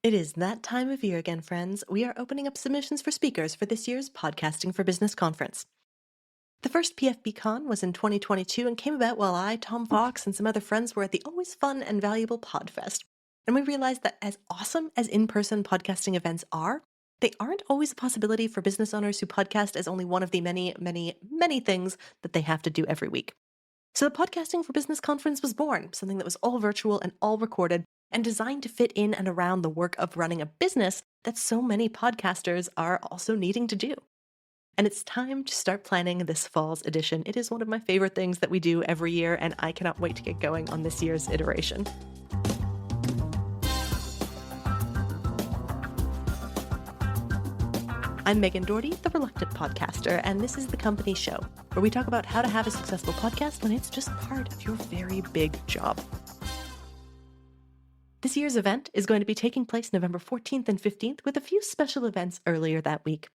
It is that time of year again, friends. We are opening up submissions for speakers for this year's Podcasting for Business conference. The first PFBCon was in 2022 and came about while I, Tom Fox, and some other friends were at the always fun and valuable Podfest. And we realized that as awesome as in-person podcasting events are, they aren't always a possibility for business owners who podcast as only one of the many, many, many things that they have to do every week. So the Podcasting for Business conference was born, something that was all virtual and all recorded, and designed to fit in and around the work of running a business that so many podcasters are also needing to do. And it's time to start planning this fall's edition. It is one of my favorite things that we do every year, and I cannot wait to get going on this year's iteration. I'm Megan Doherty, the Reluctant Podcaster, and this is the company show, where we talk about how to have a successful podcast when it's just part of your very big job. This year's event is going to be taking place November 14th and 15th, with a few special events earlier that week.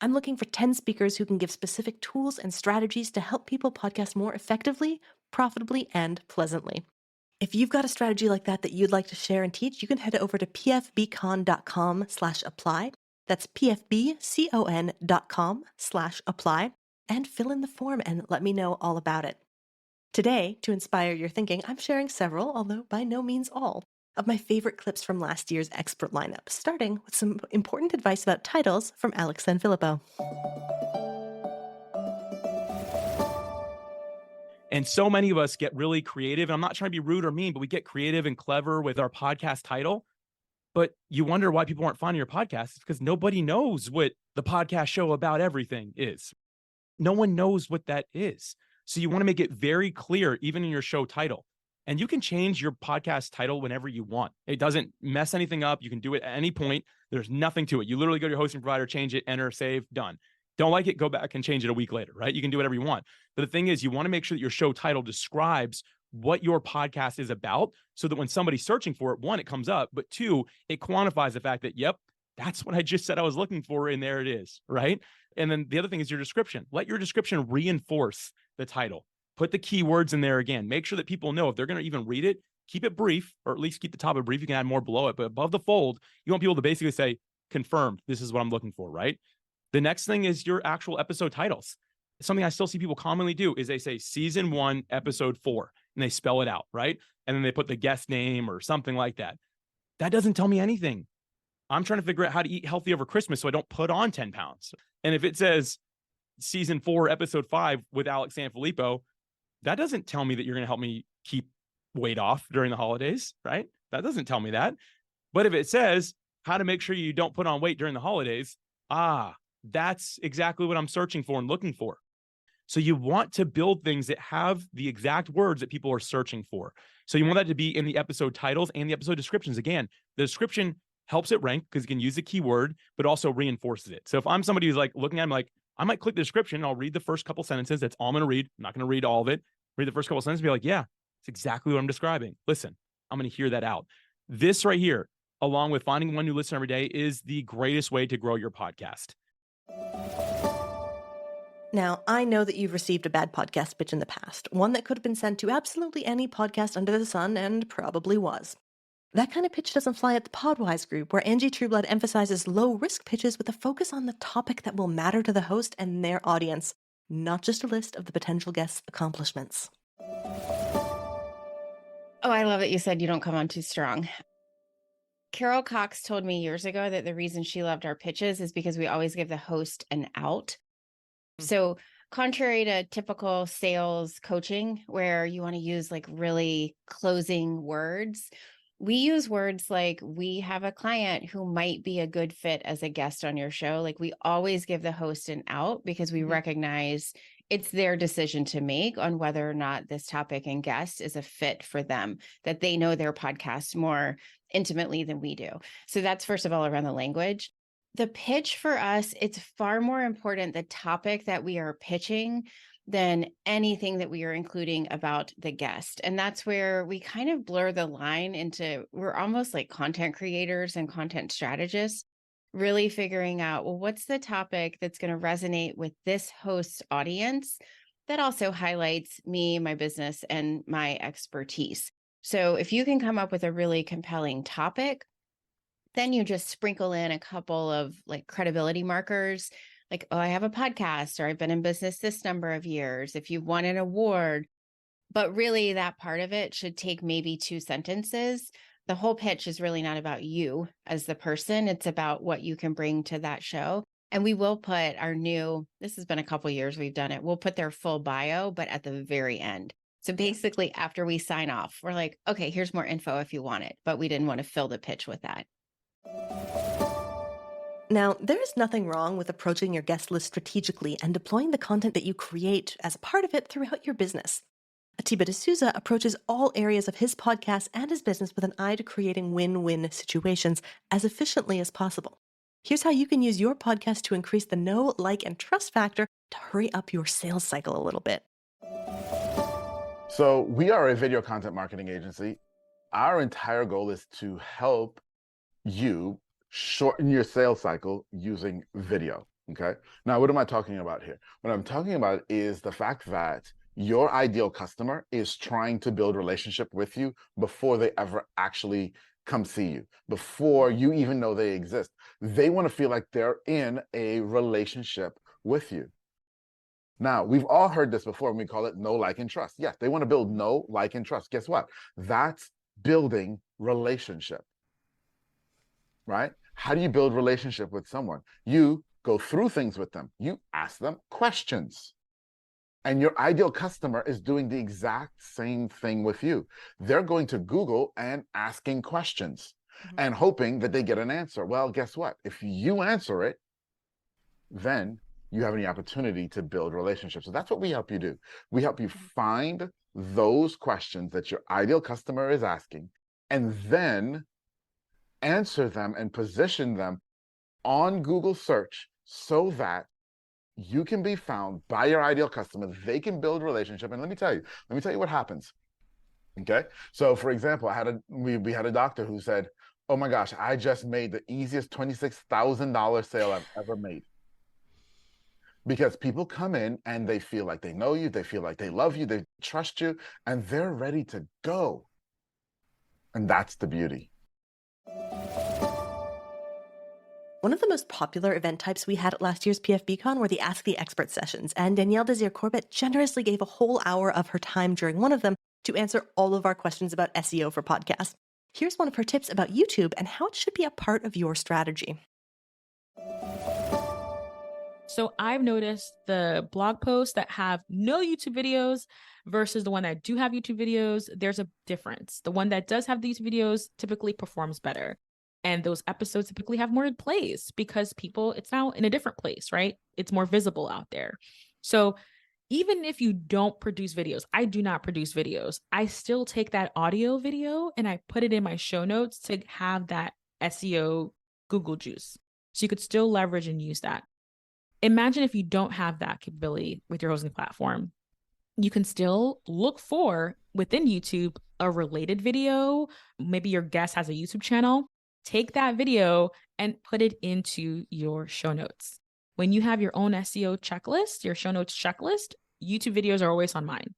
I'm looking for 10 speakers who can give specific tools and strategies to help people podcast more effectively, profitably, and pleasantly. If you've got a strategy like that you'd like to share and teach, you can head over to pfbcon.com/apply. That's pfbcon.com/apply, and fill in the form and let me know all about it. Today, to inspire your thinking, I'm sharing several, although by no means all, of my favorite clips from last year's expert lineup, starting with some important advice about titles from Alex Sanfilippo. And so many of us get really creative. And I'm not trying to be rude or mean, but we get creative and clever with our podcast title. But you wonder why people aren't finding your podcast. It's because nobody knows what the podcast show about everything is. No one knows what that is. So you want to make it very clear, even in your show title. And you can change your podcast title whenever you want. It doesn't mess anything up. You can do it at any point. There's nothing to it. You literally go to your hosting provider, change it, enter, save, done. Don't like it, go back and change it a week later, right? You can do whatever you want. But the thing is, you want to make sure that your show title describes what your podcast is about so that when somebody's searching for it, one, it comes up, but two, it quantifies the fact that, yep, that's what I just said I was looking for, and there it is, right? And then the other thing is your description. Let your description reinforce the title. Put the keywords in there again. Make sure that people know if they're going to even read it, keep it brief, or at least keep the topic brief. You can add more below it, but above the fold, you want people to basically say, confirmed, this is what I'm looking for, right? The next thing is your actual episode titles. Something I still see people commonly do is they say season 1, episode 4, and they spell it out, right? And then they put the guest name or something like that. That doesn't tell me anything. I'm trying to figure out how to eat healthy over Christmas so I don't put on 10 pounds. And if it says season 4, episode 5 with Alex Sanfilippo, that doesn't tell me that you're going to help me keep weight off during the holidays, right? That doesn't tell me that. But if it says how to make sure you don't put on weight during the holidays, that's exactly what I'm searching for and looking for. So you want to build things that have the exact words that people are searching for. So you want that to be in the episode titles and the episode descriptions. Again, the description helps it rank because you can use the keyword, but also reinforces it. So if I'm somebody who's like looking at it, I'm like, I might click the description and I'll read the first couple sentences. That's all I'm going to read. I'm not going to read all of it. Read the first couple sentences and be like, yeah, it's exactly what I'm describing. Listen, I'm going to hear that out. This right here, along with finding one new listener every day, is the greatest way to grow your podcast. Now, I know that you've received a bad podcast pitch in the past, one that could have been sent to absolutely any podcast under the sun, and probably was. That kind of pitch doesn't fly at the Podwise group, where Angie Trueblood emphasizes low-risk pitches with a focus on the topic that will matter to the host and their audience, not just a list of the potential guest's accomplishments. Oh, I love that you said you don't come on too strong. Carol Cox told me years ago that the reason she loved our pitches is because we always give the host an out. So contrary to typical sales coaching, where you want to use like really closing words, we use words like, we have a client who might be a good fit as a guest on your show. Like, we always give the host an out because we recognize it's their decision to make on whether or not this topic and guest is a fit for them, that they know their podcast more intimately than we do. So that's first of all around the language. The pitch for us, it's far more important the topic that we are pitching than anything that we are including about the guest. And that's where we kind of blur the line into, we're almost like content creators and content strategists, really figuring out, well, what's the topic that's going to resonate with this host's audience that also highlights me, my business, and my expertise. So if you can come up with a really compelling topic, Then you just sprinkle in a couple of like credibility markers, like, oh, I have a podcast, or I've been in business this number of years, if you've won an award. But really, that part of it should take maybe 2 sentences. The whole pitch is really not about you as the person. It's about what you can bring to that show. And we will put this has been a couple years we've done it. We'll put their full bio, but at the very end. So basically, after we sign off, we're like, okay, here's more info if you want it. But we didn't want to fill the pitch with that. Now, there is nothing wrong with approaching your guest list strategically and deploying the content that you create as a part of it throughout your business. Atiba D'Souza approaches all areas of his podcast and his business with an eye to creating win-win situations as efficiently as possible. Here's how you can use your podcast to increase the know, like, and trust factor to hurry up your sales cycle a little bit. So we are a video content marketing agency. Our entire goal is to help you shorten your sales cycle using video, okay? Now, what am I talking about here? What I'm talking about is the fact that your ideal customer is trying to build a relationship with you before they ever actually come see you, before you even know they exist. They want to feel like they're in a relationship with you. Now, we've all heard this before, and we call it know, like, and trust. Yes, they want to build know, like, and trust. Guess what? That's building relationship, right? How do you build relationship with someone? You go through things with them. You ask them questions. And your ideal customer is doing the exact same thing with you. They're going to Google and asking questions and hoping that they get an answer. Well, guess what? If you answer it, then you have any opportunity to build relationships. So that's what we help you do. We help you find those questions that your ideal customer is asking, and then answer them and position them on Google search so that you can be found by your ideal customer. They can build relationship. And let me tell you what happens. Okay. So for example, we had a doctor who said, oh my gosh, I just made the easiest $26,000 sale I've ever made. Because people come in and they feel like they know you, they feel like they love you, they trust you, and they're ready to go. And that's the beauty. One of the most popular event types we had at last year's PFBCon were the Ask the Expert sessions, and Danielle Desir-Corbett generously gave a whole hour of her time during one of them to answer all of our questions about SEO for podcasts. Here's one of her tips about YouTube and how it should be a part of your strategy. So I've noticed the blog posts that have no YouTube videos versus the one that do have YouTube videos, there's a difference. The one that does have these videos typically performs better. And those episodes typically have more plays because it's now in a different place, right? It's more visible out there. So even if you don't produce videos, I do not produce videos. I still take that audio video and I put it in my show notes to have that SEO Google juice. So you could still leverage and use that. Imagine if you don't have that capability with your hosting platform. You can still look for within YouTube a related video. Maybe your guest has a YouTube channel. Take that video and put it into your show notes. When you have your own SEO checklist, your show notes checklist, YouTube videos are always on mine.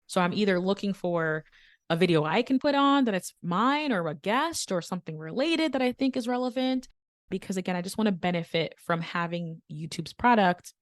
So I'm either looking for a video I can put on that it's mine or a guest or something related that I think is relevant. Because again, I just want to benefit from having YouTube's product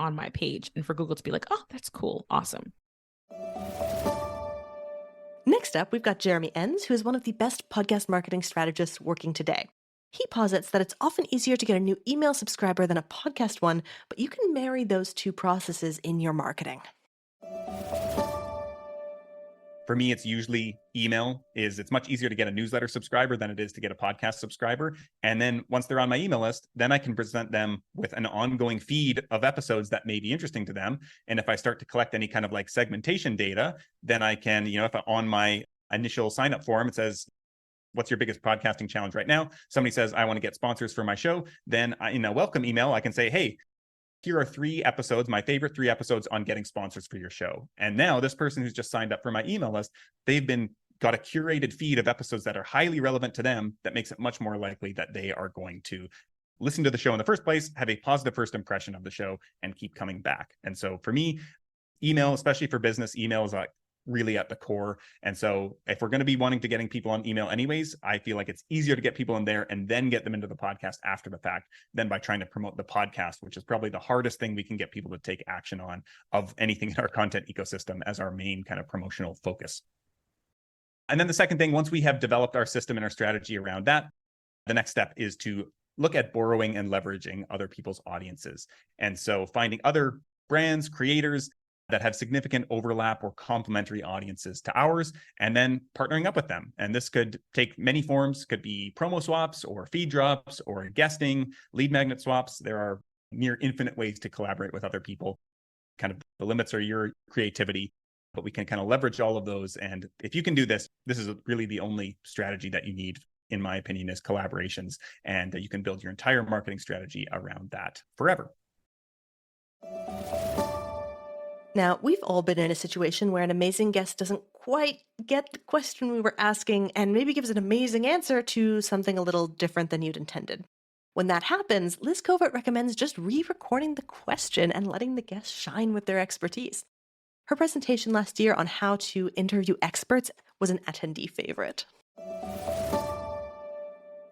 on my page and for Google to be like, oh, that's cool. Awesome. Next up, we've got Jeremy Enns, who is one of the best podcast marketing strategists working today. He posits that it's often easier to get a new email subscriber than a podcast one, but you can marry those two processes in your marketing. For me, it's usually it's much easier to get a newsletter subscriber than it is to get a podcast subscriber. And then once they're on my email list, then I can present them with an ongoing feed of episodes that may be interesting to them. And if I start to collect any kind of like segmentation data, then I can, if on my initial sign up form, it says, what's your biggest podcasting challenge right now? Somebody says, I want to get sponsors for my show. Then in a welcome email, I can say, hey, here are 3 episodes, my favorite 3 episodes on getting sponsors for your show. And now this person who's just signed up for my email list, they've got a curated feed of episodes that are highly relevant to them that makes it much more likely that they are going to listen to the show in the first place, have a positive first impression of the show, and keep coming back. And so for me, email, especially for business, email is like really at the core. And so if we're going to be wanting to getting people on email anyways, I feel like it's easier to get people in there and then get them into the podcast after the fact than by trying to promote the podcast, which is probably the hardest thing we can get people to take action on of anything in our content ecosystem as our main kind of promotional focus. And then the second thing, once we have developed our system and our strategy around that, the next step is to look at borrowing and leveraging other people's audiences. And so finding other brands, creators that have significant overlap or complementary audiences to ours, and then partnering up with them. And this could take many forms, could be promo swaps or feed drops or guesting, lead magnet swaps. There are near infinite ways to collaborate with other people. Kind of the limits are your creativity, but we can kind of leverage all of those. And if you can do this, this is really the only strategy that you need, in my opinion, is collaborations. And you can build your entire marketing strategy around that forever. Now, we've all been in a situation where an amazing guest doesn't quite get the question we were asking and maybe gives an amazing answer to something a little different than you'd intended. When that happens, Liz Covert recommends just re-recording the question and letting the guest shine with their expertise. Her presentation last year on how to interview experts was an attendee favorite.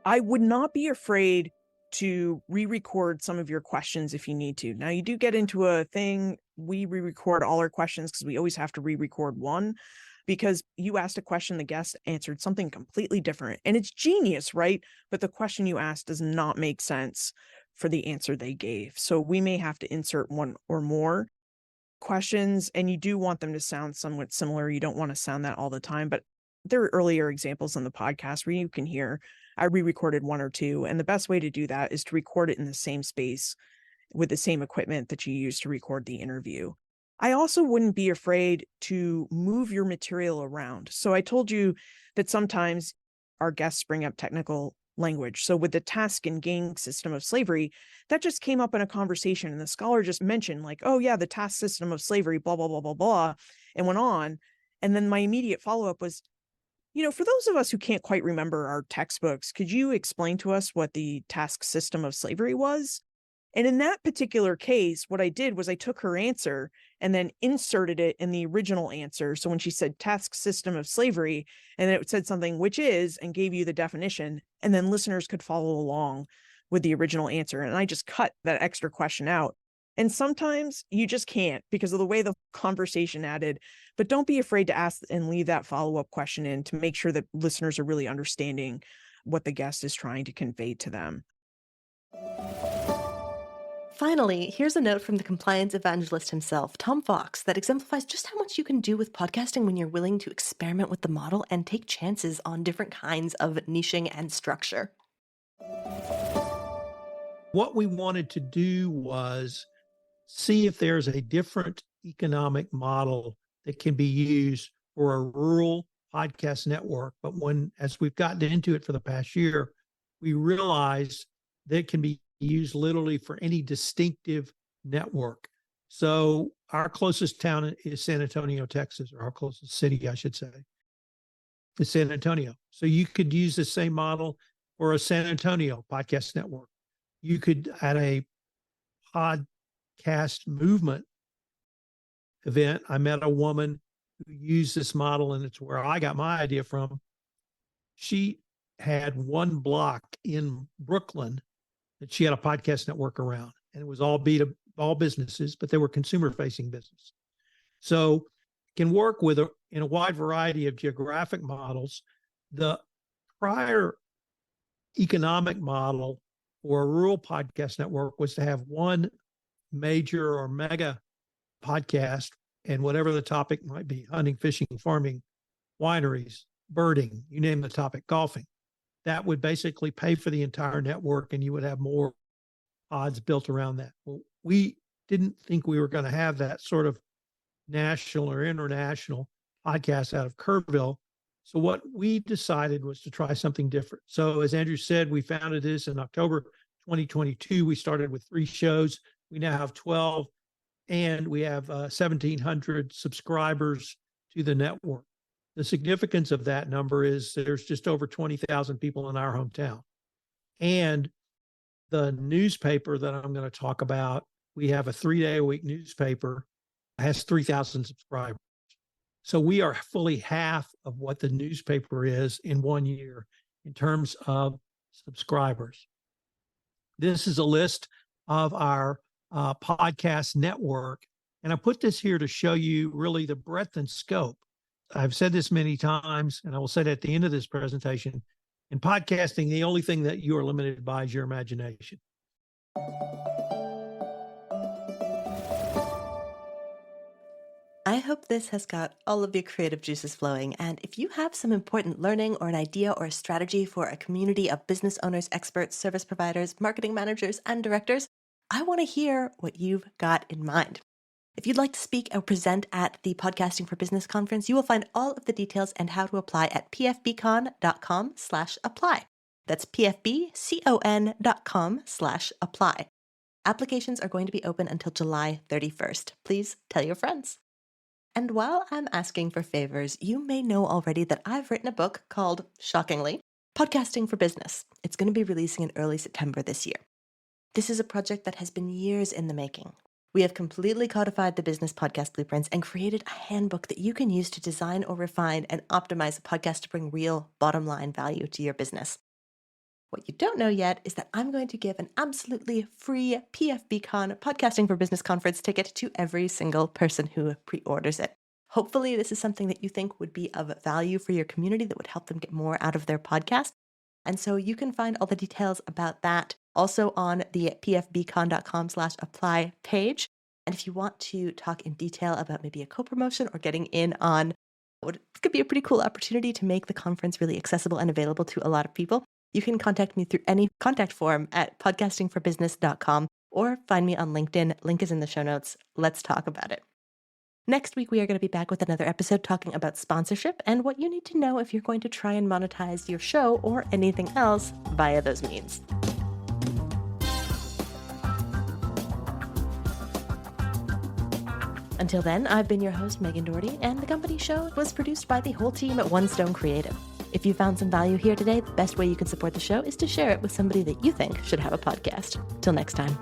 I would not be afraid to re-record some of your questions if you need to. Now, you do get into a thing, we re-record all our questions because we always have to re-record one, because you asked a question, the guest answered something completely different. And it's genius, right? But the question you asked does not make sense for the answer they gave. So we may have to insert one or more questions, and you do want them to sound somewhat similar. You don't want to sound that all the time, but there are earlier examples on the podcast where you can hear I re-recorded one or two. And the best way to do that is to record it in the same space with the same equipment that you use to record the interview. I also wouldn't be afraid to move your material around. So I told you that sometimes our guests bring up technical language. So with the task and gain system of slavery, that just came up in a conversation and the scholar just mentioned like, oh yeah, the task system of slavery, blah, blah, blah, blah, blah, and went on. And then my immediate follow-up was, for those of us who can't quite remember our textbooks, could you explain to us what the task system of slavery was? And in that particular case, what I did was I took her answer and then inserted it in the original answer. So when she said task system of slavery, and then it said something which is, and gave you the definition, and then listeners could follow along with the original answer. And I just cut that extra question out. And sometimes you just can't because of the way the conversation added, but don't be afraid to ask and leave that follow-up question in to make sure that listeners are really understanding what the guest is trying to convey to them. Finally, here's a note from the compliance evangelist himself, Tom Fox, that exemplifies just how much you can do with podcasting when you're willing to experiment with the model and take chances on different kinds of niching and structure. What we wanted to do was see if there's a different economic model that can be used for a rural podcast network. But as we've gotten into it for the past year, we realized that it can be used literally for any distinctive network. So our closest town is San Antonio, Texas, or our closest city, I should say, is San Antonio. So you could use the same model for a San Antonio podcast network. You could, at a podcast movement event, I met a woman who used this model, and it's where I got my idea from. She had one block in Brooklyn that she had a podcast network around, and it was all businesses, but they were consumer-facing business. So it can work in a wide variety of geographic models. The prior economic model for a rural podcast network was to have one major or mega podcast, and whatever the topic might be, hunting, fishing, farming, wineries, birding, you name the topic, golfing. That would basically pay for the entire network, and you would have more odds built around that. Well, we didn't think we were going to have that sort of national or international podcast out of Kerrville. So what we decided was to try something different. So as Andrew said, we founded this in October 2022. We started with 3 shows. We now have 12, and we have 1,700 subscribers to the network. The significance of that number is there's just over 20,000 people in our hometown. And the newspaper that I'm going to talk about, we have a 3-day-a-week newspaper, has 3,000 subscribers. So we are fully half of what the newspaper is in 1 year in terms of subscribers. This is a list of our podcast network. And I put this here to show you really the breadth and scope. I've said this many times, and I will say it at the end of this presentation. In podcasting, the only thing that you are limited by is your imagination. I hope this has got all of your creative juices flowing. And if you have some important learning or an idea or a strategy for a community of business owners, experts, service providers, marketing managers, and directors, I want to hear what you've got in mind. If you'd like to speak or present at the Podcasting for Business conference, you will find all of the details and how to apply at pfbcon.com/apply. That's pfbcon.com/apply. Applications are going to be open until July 31st. Please tell your friends. And while I'm asking for favors, you may know already that I've written a book called, shockingly, Podcasting for Business. It's going to be releasing in early September this year. This is a project that has been years in the making. We have completely codified the business podcast blueprints and created a handbook that you can use to design or refine and optimize a podcast to bring real bottom line value to your business. What you don't know yet is that I'm going to give an absolutely free PFBCon Podcasting for Business conference ticket to every single person who pre-orders it. Hopefully, this is something that you think would be of value for your community that would help them get more out of their podcast. And so you can find all the details about that also on the pfbcon.com/apply page. And if you want to talk in detail about maybe a co-promotion or getting in on what could be a pretty cool opportunity to make the conference really accessible and available to a lot of people, you can contact me through any contact form at podcastingforbusiness.com or find me on LinkedIn. Link is in the show notes. Let's talk about it. Next week, we are going to be back with another episode talking about sponsorship and what you need to know if you're going to try and monetize your show or anything else via those means. Until then, I've been your host, Megan Doherty, and the company show was produced by the whole team at One Stone Creative. If you found some value here today, the best way you can support the show is to share it with somebody that you think should have a podcast. Till next time.